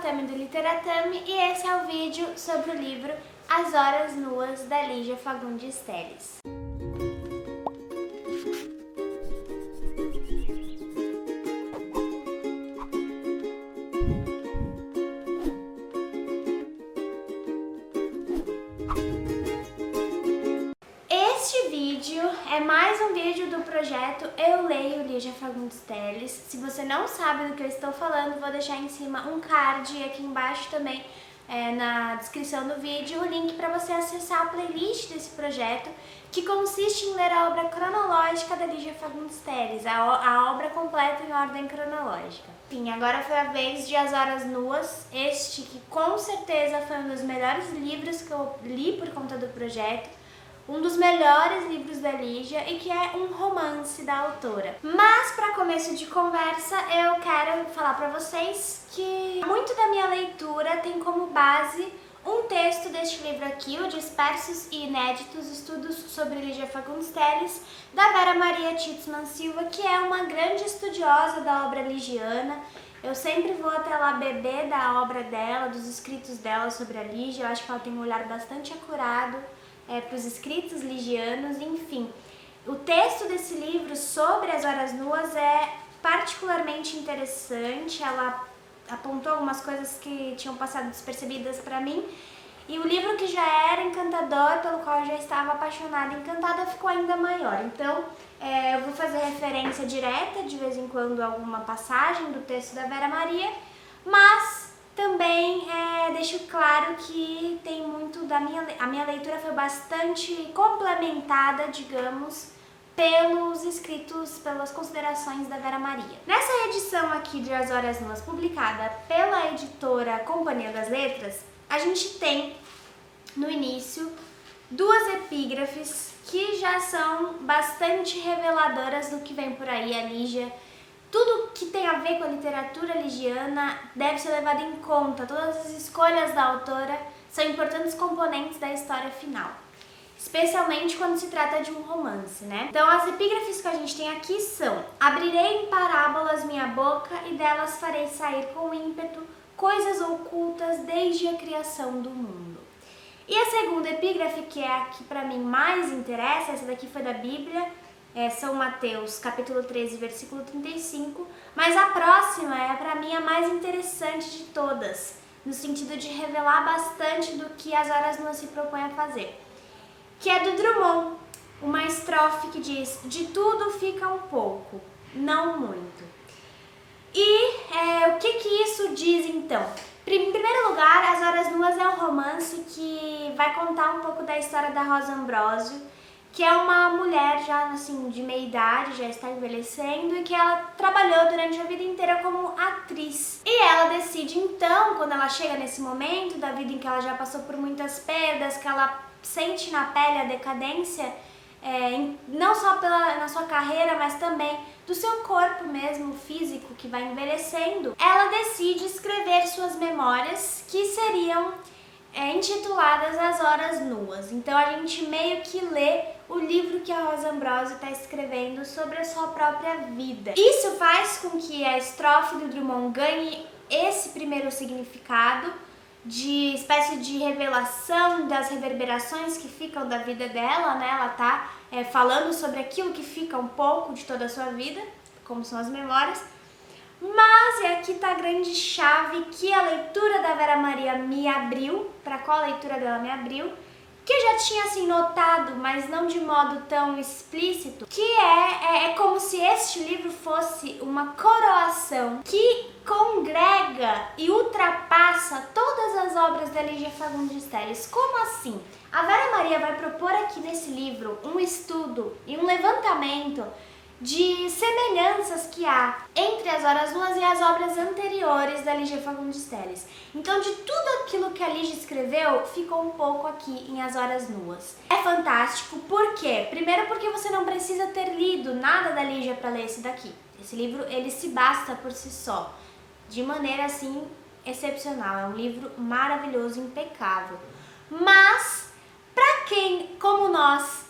Tami do Literatami e esse é o vídeo sobre o livro As Horas Nuas, da Lígia Fagundes Telles. Este vídeo é mais um vídeo do projeto Eu Leio Lígia Fagundes Telles. Se você não sabe do que eu estou falando, vou deixar em cima um card e aqui embaixo também na descrição do vídeo o link para você acessar a playlist desse projeto, que consiste em ler a obra cronológica da Lígia Fagundes Telles, a obra completa em ordem cronológica. Enfim, agora foi a vez de As Horas Nuas, este que com certeza foi um dos melhores livros que eu li por conta do projeto, um dos melhores livros da Lígia e que é um romance da autora. Mas para começo de conversa, eu quero falar para vocês que muito da minha leitura tem como base um texto deste livro aqui, o Dispersos e Inéditos Estudos sobre Lígia Fagundes Telles, da Vera Maria Titsman Silva, que é uma grande estudiosa da obra ligiana. Eu sempre vou até lá beber da obra dela, dos escritos dela sobre a Lígia. Eu acho que ela tem um olhar bastante acurado para os escritos ligianos, enfim. O texto desse livro sobre as horas nuas é particularmente interessante. Ela apontou algumas coisas que tinham passado despercebidas para mim, e o livro, que já era encantador, pelo qual eu já estava apaixonada e encantada, ficou ainda maior. Então eu vou fazer referência direta de vez em quando a alguma passagem do texto da Vera Maria, mas também deixo claro que tem muito a minha leitura foi bastante complementada, digamos, pelos escritos, pelas considerações da Vera Maria. Nessa edição aqui de As Horas Nuas, publicada pela editora Companhia das Letras, a gente tem no início duas epígrafes que já são bastante reveladoras do que vem por aí. A Lígia, tudo que tem a ver com a literatura ligiana deve ser levado em conta. Todas as escolhas da autora são importantes componentes da história final, especialmente quando se trata de um romance, né? Então as epígrafes que a gente tem aqui são: abrirei em parábolas minha boca e delas farei sair com ímpeto coisas ocultas desde a criação do mundo. E a segunda epígrafe, que é a que para mim mais interessa, essa daqui foi da Bíblia, São Mateus, capítulo 13, versículo 35, mas a próxima é para mim a mais interessante de todas, no sentido de revelar bastante do que As Horas Nuas se propõe a fazer, que é do Drummond, uma estrofe que diz: de tudo fica um pouco, não muito. E o que isso diz então? Em primeiro lugar, As Horas Nuas é um romance que vai contar um pouco da história da Rosa Ambrosio, que é uma mulher já assim de meia idade, já está envelhecendo, e que ela trabalhou durante a vida inteira como atriz. E ela decide então, quando ela chega nesse momento da vida em que ela já passou por muitas perdas, que ela sente na pele a decadência, não só na sua carreira, mas também do seu corpo mesmo, físico, que vai envelhecendo, ela decide escrever suas memórias, que seriam intituladas As Horas Nuas. Então a gente meio que lê o livro que a Rosa Ambrosio está escrevendo sobre a sua própria vida. Isso faz com que a estrofe do Drummond ganhe esse primeiro significado de espécie de revelação das reverberações que ficam da vida dela, né? Ela tá falando sobre aquilo que fica um pouco de toda a sua vida, como são as memórias. Mas aqui tá a grande chave que a leitura da Vera Maria me abriu, para qual a leitura dela me abriu, que eu já tinha assim notado, mas não de modo tão explícito, que é como se este livro fosse uma coroação que congrega e ultrapassa todas as obras da Lígia Fagundes Telles. Como assim? A Vera Maria vai propor aqui nesse livro um estudo e um levantamento de semelhanças que há entre As Horas Nuas e as obras anteriores da Lígia Fagundes Telles. Então, de tudo aquilo que a Lígia escreveu, ficou um pouco aqui em As Horas Nuas. É fantástico, por quê? Primeiro porque você não precisa ter lido nada da Lígia para ler esse daqui. Esse livro, ele se basta por si só, de maneira assim excepcional. É um livro maravilhoso, impecável. Mas, para quem, como nós,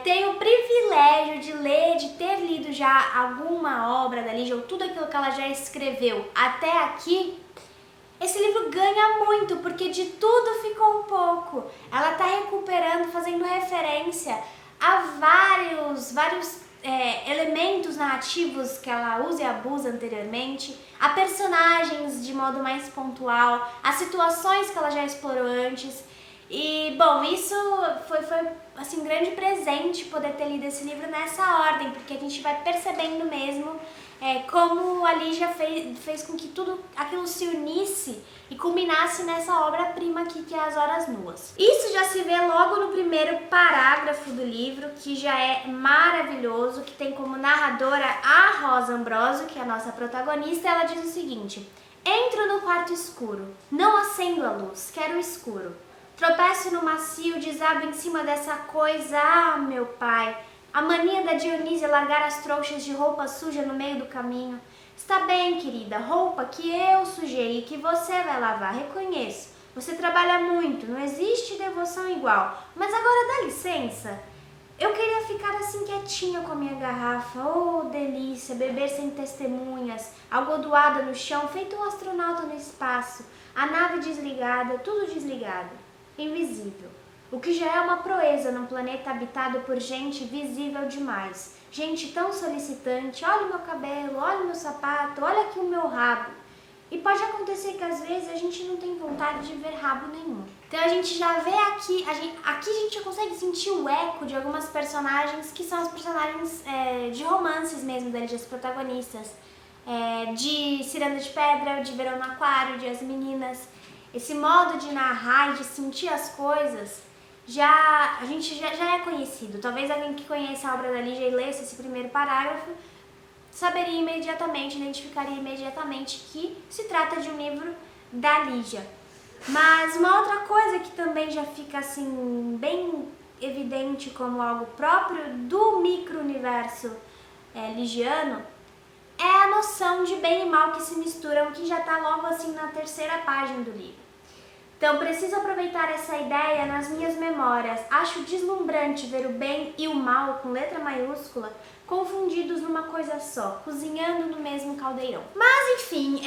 tem o privilégio de ler, de ter lido já alguma obra da Lígia, ou tudo aquilo que ela já escreveu até aqui, Esse livro ganha muito, porque de tudo ficou um pouco. Ela está recuperando, fazendo referência a vários elementos narrativos que ela usa e abusa anteriormente, a personagens de modo mais pontual, as situações que ela já explorou antes. E, bom, isso foi assim, um grande presente poder ter lido esse livro nessa ordem, porque a gente vai percebendo mesmo como a Lígia fez com que tudo aquilo se unisse e culminasse nessa obra-prima aqui, que é As Horas Nuas. Isso já se vê logo no primeiro parágrafo do livro, que já é maravilhoso, que tem como narradora a Rosa Ambrosio, que é a nossa protagonista. Ela diz o seguinte: entro no quarto escuro, não acendo a luz, quero o escuro. Tropeço no macio, desabo em cima dessa coisa, ah, meu pai. A mania da Dionísia largar as trouxas de roupa suja no meio do caminho. Está bem, querida, roupa que eu sujei e que você vai lavar, reconheço. Você trabalha muito, não existe devoção igual. Mas agora dá licença. Eu queria ficar assim quietinha com a minha garrafa. Oh, delícia, beber sem testemunhas, algodoada no chão, feito um astronauta no espaço. A nave desligada, tudo desligado. Invisível. O que já é uma proeza num planeta habitado por gente visível demais. Gente tão solicitante, olha o meu cabelo, olha o meu sapato, olha aqui o meu rabo. E pode acontecer que às vezes a gente não tem vontade de ver rabo nenhum. Então a gente já vê aqui a gente já consegue sentir o eco de algumas personagens que são as personagens de romances mesmo das protagonistas. De Ciranda de Pedra, de Verão no Aquário, de As Meninas. Esse modo de narrar e de sentir as coisas a gente já é conhecido. Talvez alguém que conheça a obra da Lígia e lesse esse primeiro parágrafo saberia imediatamente, identificaria imediatamente que se trata de um livro da Lígia. Mas uma outra coisa que também já fica assim bem evidente como algo próprio do micro-universo ligiano é a noção de bem e mal que se misturam, que já está logo assim na terceira página do livro. Então, preciso aproveitar essa ideia nas minhas memórias. Acho deslumbrante ver o bem e o mal, com letra maiúscula, confundidos numa coisa só, cozinhando no mesmo caldeirão. Mas, enfim,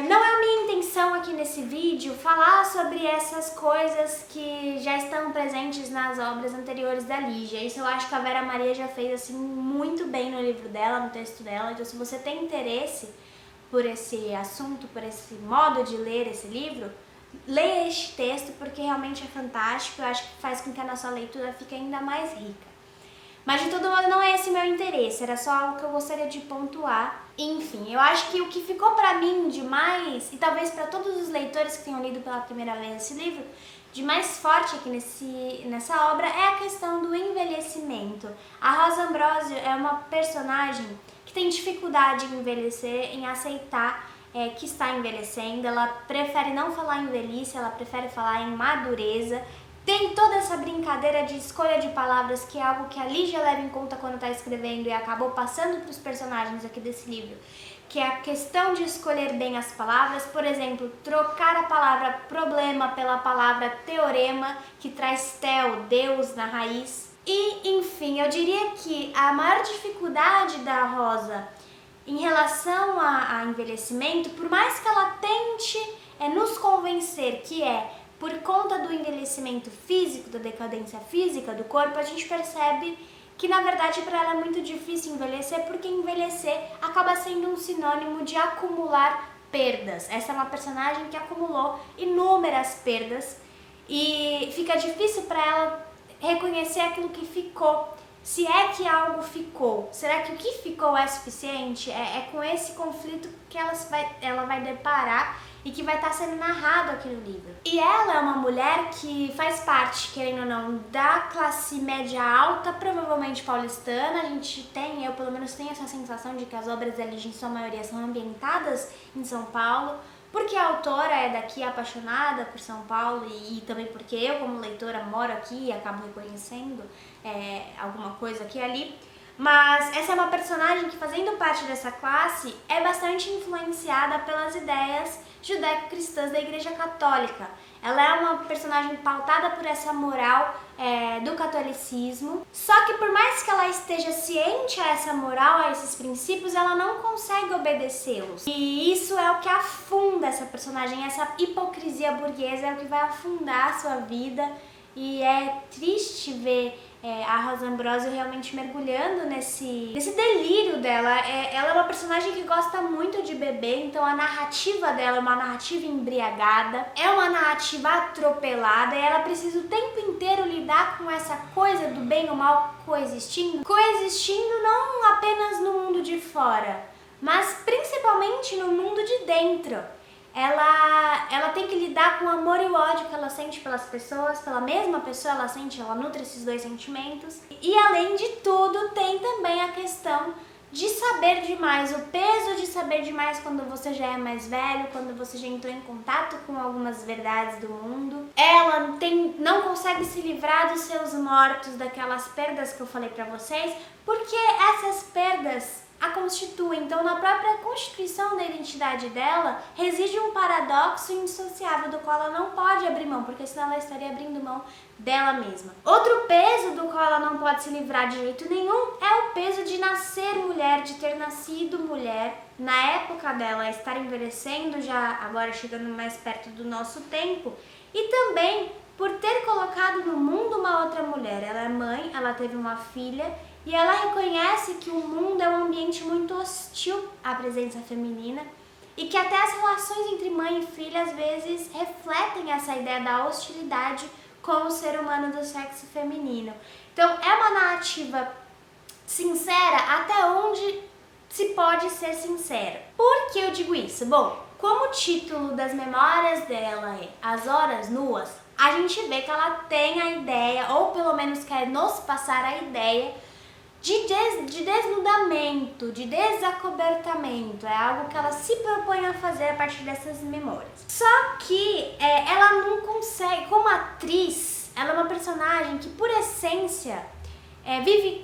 não é a minha intenção aqui nesse vídeo falar sobre essas coisas que já estão presentes nas obras anteriores da Lígia. Isso eu acho que a Vera Maria já fez assim muito bem no livro dela, no texto dela. Então, se você tem interesse por esse assunto, por esse modo de ler esse livro, leia este texto, porque realmente é fantástico. Eu acho que faz com que a nossa leitura fique ainda mais rica. Mas de todo modo não é esse meu interesse, era só algo que eu gostaria de pontuar. Enfim, eu acho que o que ficou pra mim de mais, e talvez para todos os leitores que tenham lido pela primeira vez esse livro, de mais forte aqui nessa obra é a questão do envelhecimento. A Rosa Ambrosio é uma personagem que tem dificuldade em envelhecer, em aceitar que está envelhecendo. Ela prefere não falar em velhice, ela prefere falar em madureza. Tem toda essa brincadeira de escolha de palavras, que é algo que a Lígia leva em conta quando está escrevendo e acabou passando para os personagens aqui desse livro, que é a questão de escolher bem as palavras. Por exemplo, trocar a palavra problema pela palavra teorema, que traz tel, Deus, na raiz. E, enfim, eu diria que a maior dificuldade da Rosa em relação a envelhecimento, por mais que ela tente nos convencer que por conta do envelhecimento físico, da decadência física do corpo, a gente percebe que na verdade para ela é muito difícil envelhecer, porque envelhecer acaba sendo um sinônimo de acumular perdas. Essa é uma personagem que acumulou inúmeras perdas e fica difícil para ela reconhecer aquilo que ficou. Se é que algo ficou, será que o que ficou é suficiente? É com esse conflito que ela vai deparar e que vai estar sendo narrado aqui no livro. E ela é uma mulher que faz parte, querendo ou não, da classe média alta, provavelmente paulistana. A gente tem, eu pelo menos tenho essa sensação de que as obras da Lígia, em sua maioria, são ambientadas em São Paulo, porque a autora é daqui, apaixonada por São Paulo, e também porque eu, como leitora, moro aqui e acabo reconhecendo alguma coisa aqui e ali. Mas essa é uma personagem que, fazendo parte dessa classe, é bastante influenciada pelas ideias judaico-cristãs da Igreja Católica. Ela é uma personagem pautada por essa moral do catolicismo, só que por mais que ela esteja ciente a essa moral, a esses princípios, ela não consegue obedecê-los. E isso é o que afunda essa personagem, essa hipocrisia burguesa é o que vai afundar a sua vida. E é triste ver a Rosa Ambrosio realmente mergulhando nesse delírio dela. Ela é uma personagem que gosta muito de beber, então a narrativa dela é uma narrativa embriagada, é uma narrativa atropelada, e ela precisa o tempo inteiro lidar com essa coisa do bem e o mal coexistindo não apenas no mundo de fora, mas principalmente no mundo de dentro. Ela tem que lidar com o amor e o ódio que ela sente pelas pessoas, pela mesma pessoa ela nutre esses dois sentimentos. E além de tudo, tem também a questão de saber demais, o peso de saber demais quando você já é mais velho, quando você já entrou em contato com algumas verdades do mundo. Ela não consegue se livrar dos seus mortos, daquelas perdas que eu falei pra vocês, porque essas perdas a constituem. Então, na própria constituição da identidade dela, reside um paradoxo indissociável do qual ela não pode abrir mão, porque senão ela estaria abrindo mão dela mesma. Outro peso do qual ela não pode se livrar de jeito nenhum é o peso de nascer mulher, de ter nascido mulher, na época dela estar envelhecendo, já agora chegando mais perto do nosso tempo, e também por ter colocado no mundo uma outra mulher. Ela é mãe, ela teve uma filha, e ela reconhece que o mundo é um ambiente muito hostil à presença feminina e que até as relações entre mãe e filha às vezes refletem essa ideia da hostilidade com o ser humano do sexo feminino. Então é uma narrativa sincera até onde se pode ser sincera. Por que eu digo isso? Bom, como o título das memórias dela é As Horas Nuas, a gente vê que ela tem a ideia, ou pelo menos quer nos passar a ideia, de desnudamento, de desacobertamento. É algo que ela se propõe a fazer a partir dessas memórias. Só que ela não consegue, como atriz, ela é uma personagem que por essência vive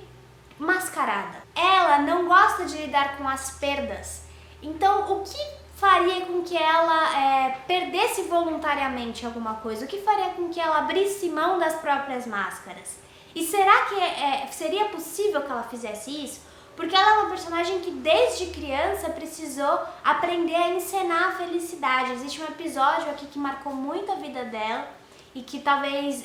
mascarada. Ela não gosta de lidar com as perdas. Então o que faria com que ela perdesse voluntariamente alguma coisa? O que faria com que ela abrisse mão das próprias máscaras? E será que seria possível que ela fizesse isso? Porque ela é uma personagem que desde criança precisou aprender a encenar a felicidade. Existe um episódio aqui que marcou muito a vida dela e que talvez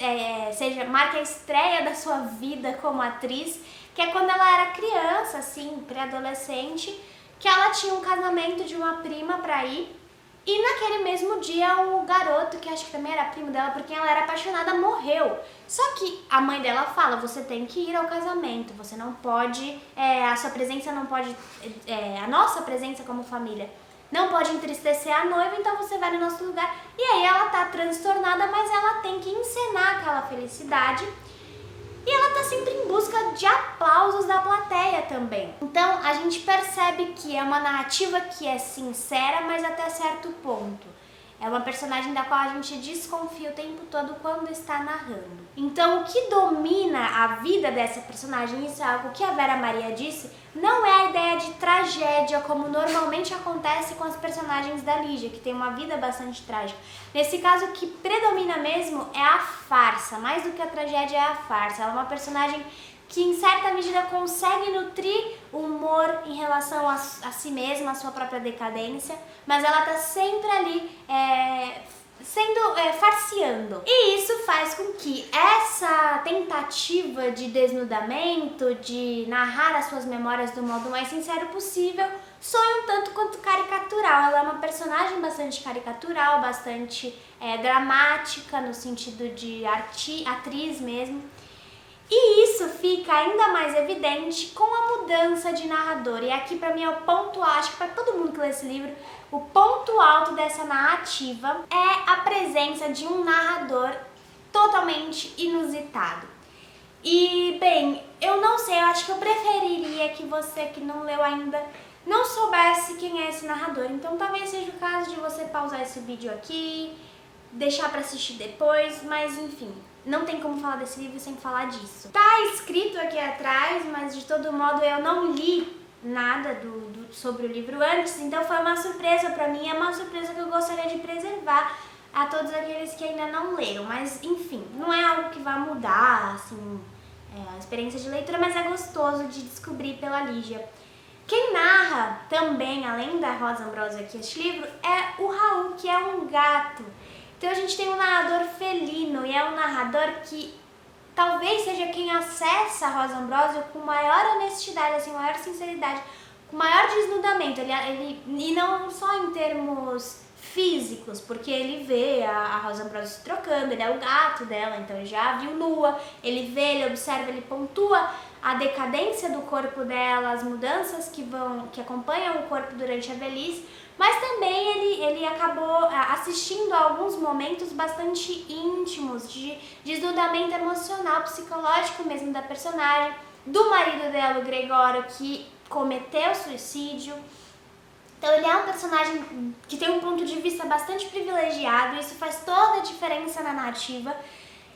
marque a estreia da sua vida como atriz, que é quando ela era criança, assim, pré-adolescente, que ela tinha um casamento de uma prima pra ir. E naquele mesmo dia o garoto, que acho que também era primo dela, por quem ela era apaixonada, morreu. Só que a mãe dela fala, você tem que ir ao casamento, você não pode, a sua presença não pode, a nossa presença como família não pode entristecer a noiva, então você vai no nosso lugar. E aí ela tá transtornada, mas ela tem que encenar aquela felicidade. E ela tá sempre em busca de aplausos da plateia também. Então a gente percebe que é uma narrativa que é sincera, mas até certo ponto. É uma personagem da qual a gente desconfia o tempo todo quando está narrando. Então o que domina a vida dessa personagem, isso é algo que a Vera Maria disse, não é a ideia de tragédia como normalmente acontece com as personagens da Lígia, que tem uma vida bastante trágica. Nesse caso, o que predomina mesmo é a farsa, mais do que a tragédia é a farsa. Ela é uma personagem que em certa medida consegue nutrir o humor em relação a si mesma, a sua própria decadência, mas ela tá sempre ali farseando. E isso faz com que essa tentativa de desnudamento, de narrar as suas memórias do modo mais sincero possível, soe um tanto quanto caricatural. Ela é uma personagem bastante caricatural, bastante dramática, no sentido de atriz mesmo. E isso fica ainda mais evidente com a mudança de narrador. E aqui pra mim é o ponto, acho que pra todo mundo que lê esse livro, o ponto alto dessa narrativa é a presença de um narrador totalmente inusitado. E, bem, eu não sei, eu acho que eu preferiria que você que não leu ainda não soubesse quem é esse narrador. Então talvez seja o caso de você pausar esse vídeo aqui, deixar pra assistir depois, mas enfim. não tem como falar desse livro sem falar disso. Tá escrito aqui atrás, mas de todo modo eu não li nada sobre o livro antes, então foi uma surpresa pra mim, é uma surpresa que eu gostaria de preservar a todos aqueles que ainda não leram, mas enfim, não é algo que vai mudar, assim, a experiência de leitura, mas é gostoso de descobrir pela Lígia. Quem narra também, além da Rosa Ambrosio aqui, este livro, é o Raul, que é um gato. Então a gente tem um narrador felino e é um narrador que talvez seja quem acessa a Rosa Ambrosio com maior honestidade, assim, maior sinceridade, com maior desnudamento. E não só em termos físicos, porque ele vê a Rosa Ambrosio se trocando, ele é o gato dela, então ele já a viu nua, ele vê, ele observa, ele pontua a decadência do corpo dela, as mudanças que acompanham o corpo durante a velhice, mas também ele acabou assistindo a alguns momentos bastante íntimos de desnudamento emocional, psicológico mesmo da personagem, do marido dela, o Gregório, que cometeu suicídio. Então ele é um personagem que tem um ponto de vista bastante privilegiado, e isso faz toda a diferença na narrativa.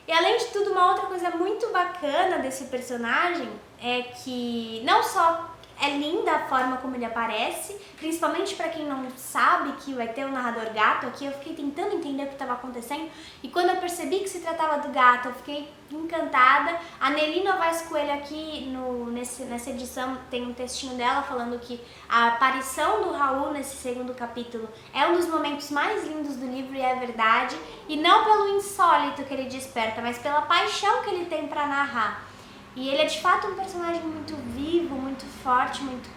E além de tudo, uma outra coisa muito bacana desse personagem é que não só é linda a forma como ele aparece, principalmente para quem não sabe que vai ter um narrador gato aqui, eu fiquei tentando entender o que estava acontecendo, e quando eu percebi que se tratava do gato, eu fiquei encantada. A Nelly Novaes Coelho aqui nessa edição tem um textinho dela falando que a aparição do Raul nesse segundo capítulo é um dos momentos mais lindos do livro, e é verdade, e não pelo insólito que ele desperta, mas pela paixão que ele tem para narrar. E ele é de fato um personagem muito vivo, muito forte, muito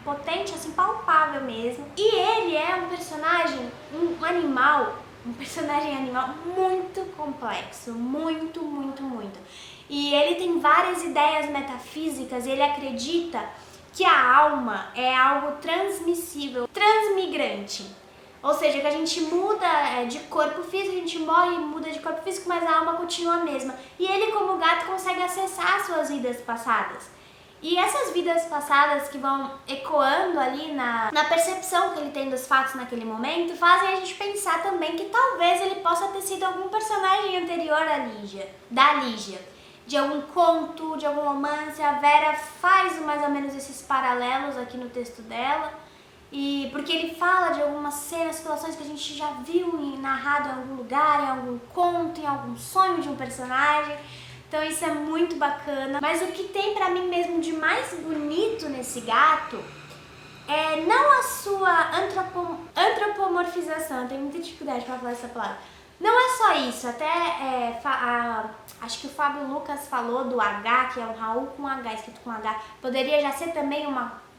potente, assim, palpável mesmo. E ele é um personagem, um personagem animal muito complexo, muito. E ele tem várias ideias metafísicas, ele acredita que a alma é algo transmissível, transmigrante. Ou seja, que a gente muda de corpo físico, a gente morre e muda de corpo físico, mas a alma continua a mesma. E ele, como gato, consegue acessar suas vidas passadas. E essas vidas passadas que vão ecoando ali na percepção que ele tem dos fatos naquele momento, fazem a gente pensar também que talvez ele possa ter sido algum personagem anterior da Lígia. De algum conto, de algum romance. A Vera faz mais ou menos esses paralelos aqui no texto dela. E porque ele fala de algumas cenas, situações que a gente já viu narrado em algum lugar, em algum conto, em algum sonho de um personagem. Então isso é muito bacana. Mas o que tem pra mim mesmo de mais bonito nesse gato é não a sua antropomorfização. Eu tenho muita dificuldade pra falar essa palavra. Não é só isso, até acho que o Fábio Lucas falou do H, que é um Raul com H, escrito com H. Poderia já ser também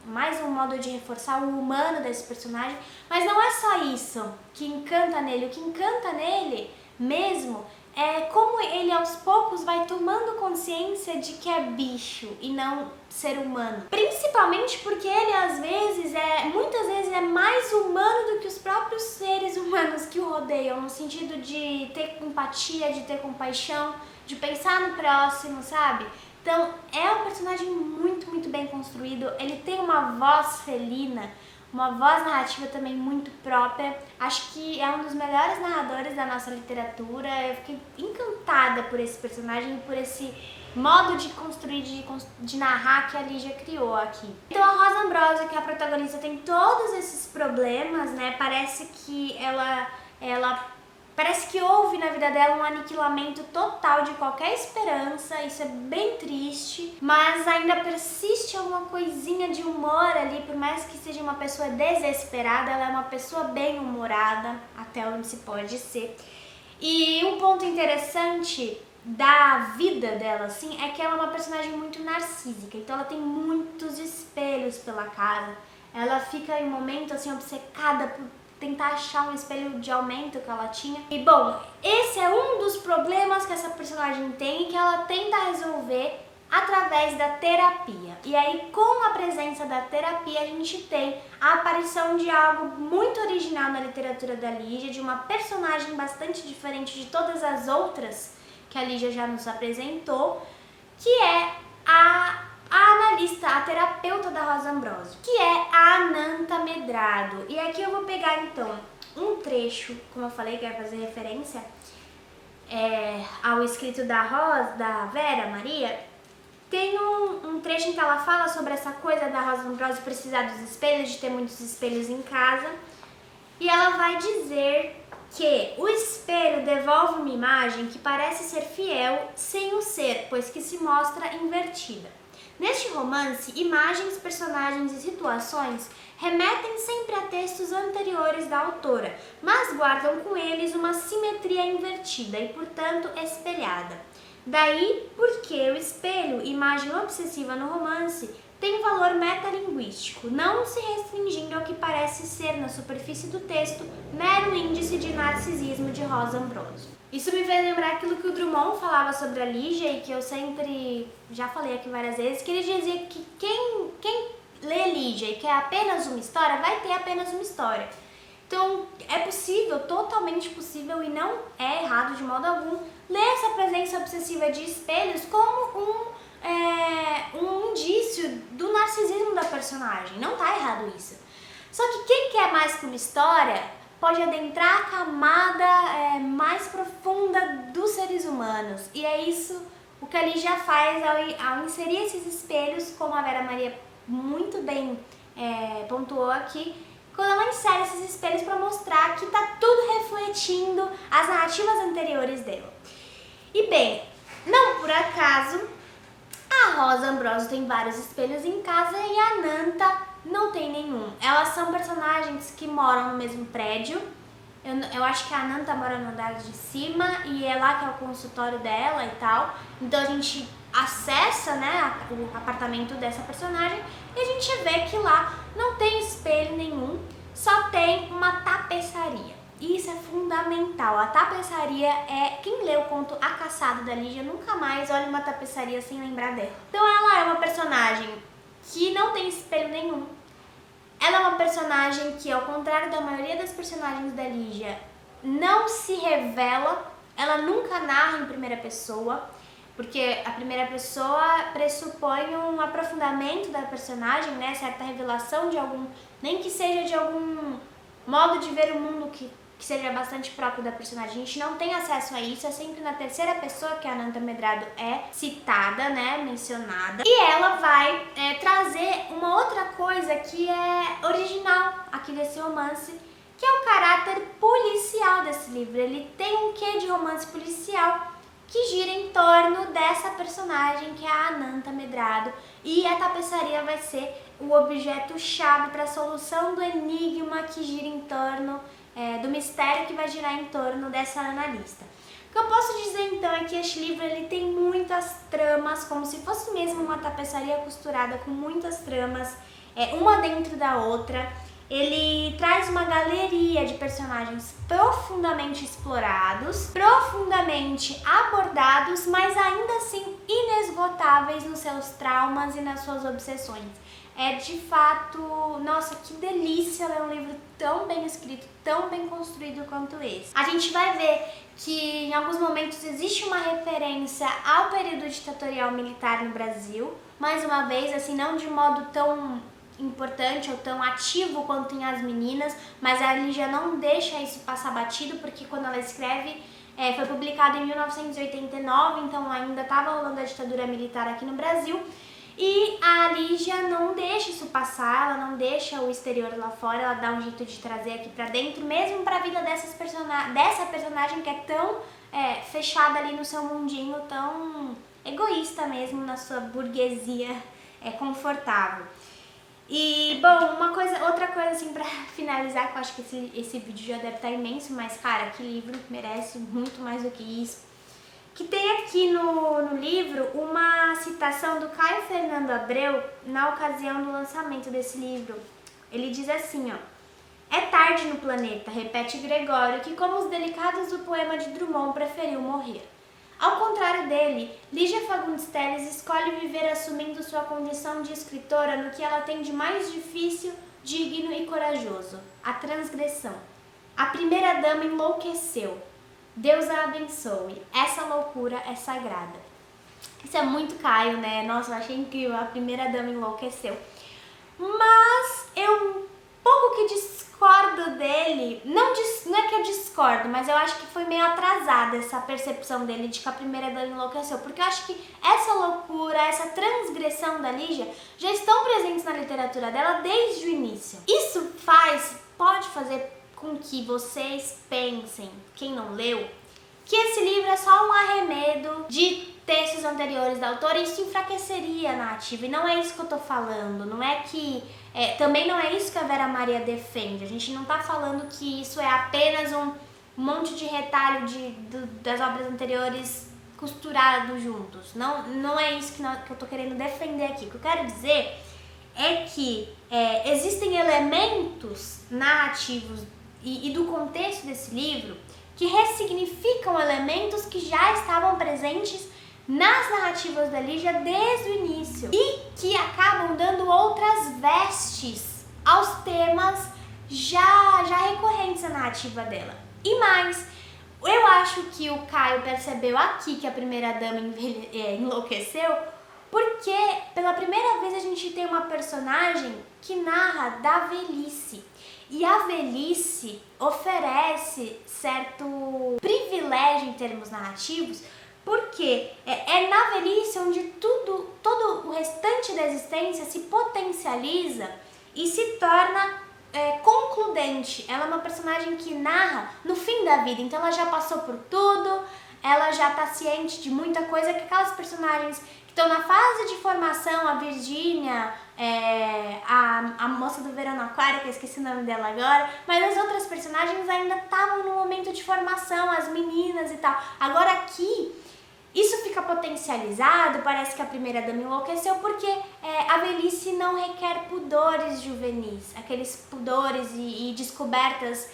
mais um modo de reforçar o humano desse personagem, mas não é só isso que encanta nele. O que encanta nele mesmo é como ele aos poucos vai tomando consciência de que é bicho e não ser humano. Principalmente porque ele muitas vezes é mais humano do que os próprios seres humanos que o rodeiam, no sentido de ter empatia, de ter compaixão, de pensar no próximo, sabe? Então, é um personagem muito bem construído, ele tem uma voz felina, uma voz narrativa também muito própria. Acho que é um dos melhores narradores da nossa literatura. Eu fiquei encantada por esse personagem e por esse modo de construir, de narrar que a Lígia criou aqui. Então a Rosa Ambrosio, que é a protagonista, tem todos esses problemas, né? Parece que parece que houve na vida dela um aniquilamento total de qualquer esperança, isso é bem triste, mas ainda persiste alguma coisinha de humor ali, por mais que seja uma pessoa desesperada, ela é uma pessoa bem-humorada, até onde se pode ser. E um ponto interessante da vida dela, assim, é que ela é uma personagem muito narcísica, então ela tem muitos espelhos pela casa, ela fica em um momento, assim, obcecada por tentar achar um espelho de aumento que ela tinha. E bom, esse é um dos problemas que essa personagem tem e que ela tenta resolver através da terapia. E aí, com a presença da terapia, a gente tem a aparição de algo muito original na literatura da Lígia, de uma personagem bastante diferente de todas as outras que a Lígia já nos apresentou, que é a analista, a terapeuta da Rosa Ambrosio, que é a Ananta Medrado. E aqui eu vou pegar então um trecho, como eu falei, que vai fazer referência, ao escrito da Vera Maria, tem um trecho em que ela fala sobre essa coisa da Rosa Ambrosio precisar dos espelhos, de ter muitos espelhos em casa. E ela vai dizer que o espelho devolve uma imagem que parece ser fiel sem o ser, pois que se mostra invertida. Neste romance, imagens, personagens e situações remetem sempre a textos anteriores da autora, mas guardam com eles uma simetria invertida e, portanto, espelhada. Daí porque o espelho, imagem obsessiva no romance, tem valor metalinguístico, não se restringindo ao que parece ser, na superfície do texto, mero índice de narcisismo de Rosa Ambrosio. Isso me fez lembrar aquilo que o Drummond falava sobre a Lígia e que eu sempre já falei aqui várias vezes, que ele dizia que quem lê Lígia e quer apenas uma história, vai ter apenas uma história. Então, é possível, totalmente possível, e não é errado de modo algum, ler essa presença obsessiva de espelhos como um indício do narcisismo da personagem. Não tá errado isso. Só que quem quer mais que uma história pode adentrar a camada mais profunda dos seres humanos. E é isso o que a Lígia faz ao inserir esses espelhos, como a Vera Maria muito bem pontuou aqui, quando ela insere esses espelhos para mostrar que tá tudo refletindo as narrativas anteriores dela. E bem, não por acaso, a Rosa Ambrosio tem vários espelhos em casa e a Nanta não tem nenhum. Elas são personagens que moram no mesmo prédio. Eu acho que a Nanta mora no andar de cima e é lá que é o consultório dela e tal. Então a gente acessa, né, o apartamento dessa personagem e a gente vê que lá não tem espelho nenhum, só tem uma tapeçaria. E isso é fundamental. A tapeçaria quem lê o conto A Caçada da Lígia nunca mais olha uma tapeçaria sem lembrar dela. Então ela é uma personagem que não tem espelho nenhum. Ela é uma personagem que, ao contrário da maioria das personagens da Lígia, não se revela. Ela nunca narra em primeira pessoa, porque a primeira pessoa pressupõe um aprofundamento da personagem, né? Certa revelação de algum, nem que seja de algum modo de ver o mundo que seja bastante próprio da personagem. A gente não tem acesso a isso, é sempre na terceira pessoa que a Nanta Medrado é citada, né, mencionada. E ela vai trazer uma outra coisa que é original aqui desse romance, que é o caráter policial desse livro. Ele tem um quê de romance policial que gira em torno dessa personagem que é a Nanta Medrado, e a tapeçaria vai ser o objeto-chave para a solução do enigma que gira em torno do mistério que vai girar em torno dessa analista. O que eu posso dizer então é que este livro ele tem muitas tramas, como se fosse mesmo uma tapeçaria costurada com muitas tramas, uma dentro da outra. Ele traz uma galeria de personagens profundamente explorados, profundamente abordados, mas ainda assim inesgotáveis nos seus traumas e nas suas obsessões. É de fato, nossa, que delícia ler um livro tão bem escrito, tão bem construído quanto esse. A gente vai ver que em alguns momentos existe uma referência ao período ditatorial militar no Brasil, mais uma vez, assim, não de modo tão importante ou tão ativo quanto em As Meninas, mas a Lígia não deixa isso passar batido, porque quando ela escreve, foi publicado em 1989, então ainda estava rolando a ditadura militar aqui no Brasil, e a Lígia não deixa isso passar, ela não deixa o exterior lá fora, ela dá um jeito de trazer aqui pra dentro, mesmo pra vida dessa personagem que é tão fechada ali no seu mundinho, tão egoísta mesmo, na sua burguesia confortável. E, bom, outra coisa assim pra finalizar, que eu acho que esse vídeo já deve estar imenso, mas, cara, que livro merece muito mais do que isso. Que tem aqui no livro uma citação do Caio Fernando Abreu na ocasião do lançamento desse livro. Ele diz assim, ó: "É tarde no planeta", repete Gregório, que como os delicados do poema de Drummond preferiu morrer. Ao contrário dele, Lígia Fagundes Telles escolhe viver assumindo sua condição de escritora no que ela tem de mais difícil, digno e corajoso: a transgressão. A primeira dama enlouqueceu. Deus a abençoe. Essa loucura é sagrada. Isso é muito Caio, né? Nossa, eu achei incrível. A primeira dama enlouqueceu. Mas eu pouco que discordo dele, não é que eu discordo, discordo, mas eu acho que foi meio atrasada essa percepção dele de que a primeira dama enlouqueceu, porque eu acho que essa loucura, essa transgressão da Lígia já estão presentes na literatura dela desde o início. Isso pode fazer com que vocês pensem, quem não leu, que esse livro é só um arremedo de textos anteriores da autora e isso enfraqueceria a narrativa. E não é isso que eu tô falando, não é que... também não é isso que a Vera Maria defende. A gente não tá falando que isso é apenas um monte de retalho das obras anteriores costurados juntos. Não é isso que eu tô querendo defender aqui. O que eu quero dizer é que existem elementos narrativos e do contexto desse livro que ressignificam elementos que já estavam presentes nas narrativas da Lígia desde o início e que acabam dando outras vestes aos temas já recorrentes à narrativa dela. E mais, eu acho que o Caio percebeu aqui que a primeira dama enlouqueceu porque pela primeira vez a gente tem uma personagem que narra da velhice. E a velhice oferece certo privilégio em termos narrativos, porque é na velhice onde todo o restante da existência se potencializa e se torna concludente. Ela é uma personagem que narra no fim da vida, então ela já passou por tudo, ela já está ciente de muita coisa, que aquelas personagens que estão na fase de formação, a Virgínia, a moça do Verão no Aquário, que eu esqueci o nome dela agora, mas as outras personagens ainda estavam no momento de formação, as meninas e tal. Agora aqui, isso fica potencializado, parece que a primeira dama enlouqueceu, porque a velhice não requer pudores juvenis, aqueles pudores e descobertas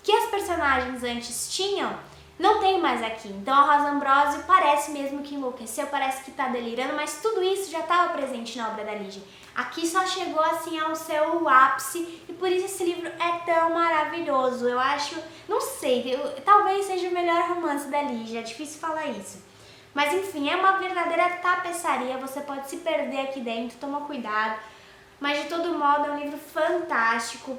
que as personagens antes tinham, não tem mais aqui. Então a Rosa Ambrosio parece mesmo que enlouqueceu, parece que tá delirando, mas tudo isso já estava presente na obra da Lígia. Aqui só chegou assim ao seu ápice e por isso esse livro é tão maravilhoso. Eu acho, não sei, talvez seja o melhor romance da Lígia, é difícil falar isso. Mas enfim, é uma verdadeira tapeçaria, você pode se perder aqui dentro, toma cuidado. Mas de todo modo é um livro fantástico.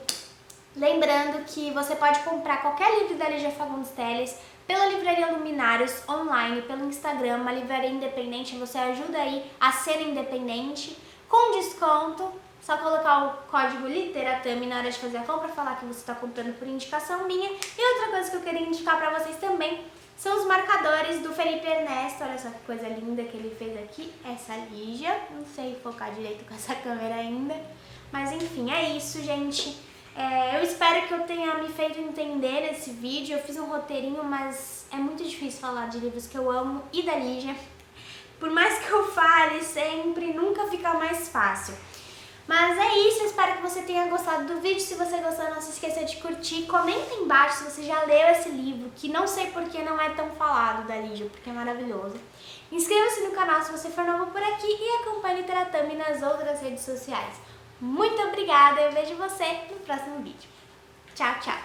Lembrando que você pode comprar qualquer livro da Lígia Fagundes Telles pela Livraria Luminários online, pelo Instagram, uma livraria independente, você ajuda aí a ser independente, com desconto, só colocar o código LITERATAMI na hora de fazer a compra, falar que você está comprando por indicação minha. E outra coisa que eu queria indicar para vocês também são os marcadores do Felipe Ernesto, olha só que coisa linda que ele fez aqui, essa Lígia, não sei focar direito com essa câmera ainda, mas enfim, é isso, gente. Eu espero que eu tenha me feito entender nesse vídeo. Eu fiz um roteirinho, mas é muito difícil falar de livros que eu amo e da Lígia. Por mais que eu fale sempre, nunca fica mais fácil. Mas é isso, eu espero que você tenha gostado do vídeo. Se você gostou, não se esqueça de curtir. Comenta embaixo se você já leu esse livro, que não sei porque não é tão falado da Lígia, porque é maravilhoso. Inscreva-se no canal se você for novo por aqui e acompanhe Literatami nas outras redes sociais. Muito obrigada, eu vejo você no próximo vídeo. Tchau, tchau!